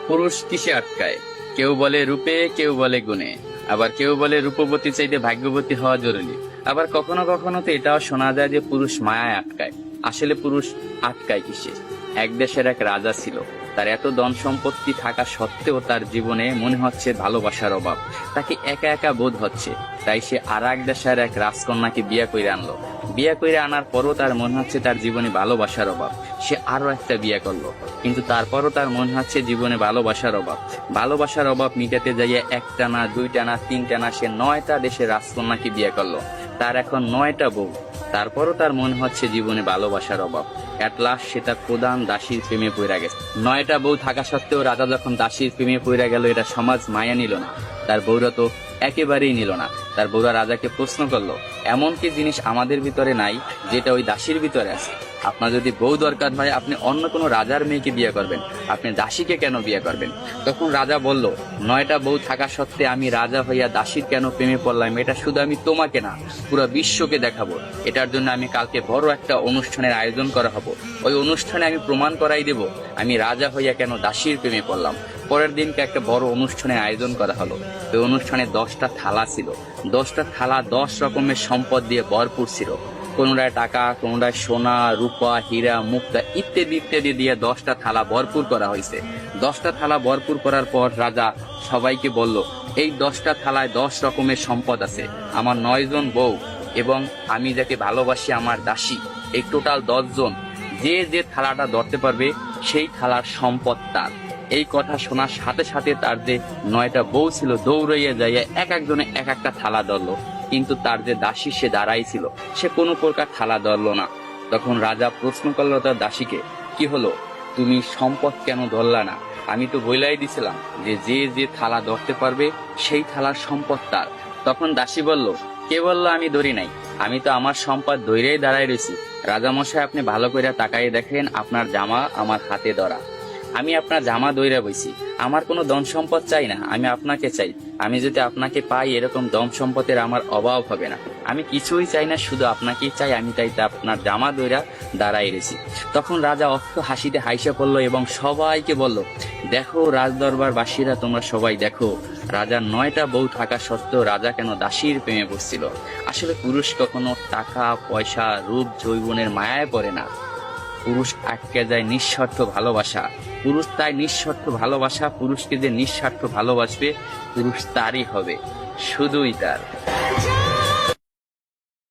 পুরুষ কিসে আটকায়? কেউ বলে রূপে, কেউ বলে গুণে, আবার কেউ বলে রূপবতী চাইতে ভাগ্যবতী হওয়া জরুরি। আবার কখনো কখনো তো এটাও শোনা যায় যে পুরুষ মায়ায় আটকায়। আসলে পুরুষ আটকায় কিসে? এক দেশের এক রাজা ছিল। তার এত ধন সম্পত্তি থাকা সত্ত্বেও তার জীবনে মনে হচ্ছে ভালোবাসার অভাব। তাকে একা একা বোধ হচ্ছে। তাই সে আর এক দেশের এক রাজকন্যাকে বিয়ে করে আনলো। বিয়ে করে আনার পরও তার মনে হচ্ছে তার জীবনে ভালোবাসার অভাব। সে আরো একটা বিয়ে করলো, কিন্তু তারপরও তার মনে হচ্ছে জীবনে ভালোবাসার অভাব। ভালোবাসার অভাব মিটাতে যাইয়া একটা না, দুইটা না, তিনটা না, সে 9টা দেশের রাজকন্যাকে বিয়ে করলো। তার এখন 9টা বউ। তারপরও তার মনে হচ্ছে জীবনে ভালোবাসার অভাব। এট লাস্ট সে তার প্রধান দাসীর প্রেমে পড়ে গেছে। 9টা বউ থাকা সত্ত্বেও রাজা যখন দাসীর প্রেমে পড়ে গেল, এটা সমাজ মায়া নিল না। তার বউরা তো একেবারেই নিল না। তার বউরা রাজাকে প্রশ্ন করলো, এমন কি জিনিস আমাদের ভিতরে নাই যেটা ওই দাসীর ভিতরে আছে? আপনার যদি বউ দরকার হয়, আপনি অন্য কোনো রাজার মেয়েকে বিয়ে করবেন, আপনি দাসীকে কেন বিয়ে করবেন? তখন রাজা বলল, 9টা বউ থাকা সত্ত্বে আমি রাজা হইয়া দাসীর কেন প্রেমে পড়লাম, এটা শুধু আমি তোমাকে না, পুরো বিশ্বকে দেখাবো। এটার জন্য আমি কালকে বড় একটা অনুষ্ঠানের আয়োজন করা হবো। ওই অনুষ্ঠানে আমি প্রমাণ করাই দেব আমি রাজা হইয়া কেন দাসীর প্রেমে পড়লাম। পরের দিনকে একটা বড় অনুষ্ঠানের আয়োজন করা হলো। ওই অনুষ্ঠানে 10টা থালা ছিল। 10টা থালা 10 রকমের সম্পদ দিয়ে ভরপুর ছিল। কোনোটায় টাকা, কোনোটায় সোনা, রূপা, হীরা, মুক্তা ইত্যাদি ইত্যাদি দিয়ে 10টা থালা ভরপুর করা হয়েছে। 10টা থালা ভরপুর করার পর রাজা সবাইকে বলল, এই 10টা থালায় 10 রকমের সম্পদ আছে। আমার 9 জন বউ এবং আমি যাকে ভালোবাসি আমার দাসী, এই টোটাল 10 জন। যে যে থালাটা ধরতে পারবে সেই থালার সম্পদ তার। এই কথা শোনার সাথে সাথে তার যে 9টা বউ ছিল দৌড়াইয়া যাইয়া এক একজনে এক একটা থালা ধরলো, কিন্তু তার যে দাসী সে দাঁড়াই ছিল, সে কোনো প্রকার থালা ধরলো না। তখন রাজা প্রশ্ন করলো তার দাসীকে, কি হলো, তুমি সম্পদ কেন ধরলা না? আমি তো বইলাই দিছিলাম যে যে যে থালা ধরতে পারবে সেই থালার সম্পদ তার। তখন দাসী বলল, কে বললো আমি ধরি নাই? আমি তো আমার সম্পদ ধইরেই দাঁড়াই রয়েছি। রাজামশাই, আপনি ভালো করে তাকাই দেখেন, আপনার জামা আমার হাতে ধরা। আমি আপনার জামা দইরা বইছি। আমার কোনো ধন সম্পদ চাই না, আমি আপনাকে চাই। আমি যদি আপনাকে পাই, এরকম ধন সম্পদের আমার অভাব হবে না। আমি কিছুই চাই না, শুধু আপনাকেই চাই। আমি তাই আপনার জামা দইরা দাঁড়াই রয়েছি। তখন রাজা অর্থ হাসিতে হাইসা পড়লো এবং সবাইকে বলল, দেখো রাজদরবার বাসীরা, তোমরা সবাই দেখো, রাজার 9টা বউ থাকা সত্ত্বেও রাজা কেন দাসীর প্রেমে পড়ছিল। আসলে পুরুষ কখনো টাকা, পয়সা, রূপ, যৌবনের মায়ায় পড়ে না। পুরুষ আটকে যায় নিঃস্বার্থ ভালোবাসা। পুরুষ তাই নিঃস্বার্থ ভালোবাসা। পুরুষকে যে নিঃস্বার্থ ভালোবাসবে, পুরুষ তারই হবে, শুধুই তার।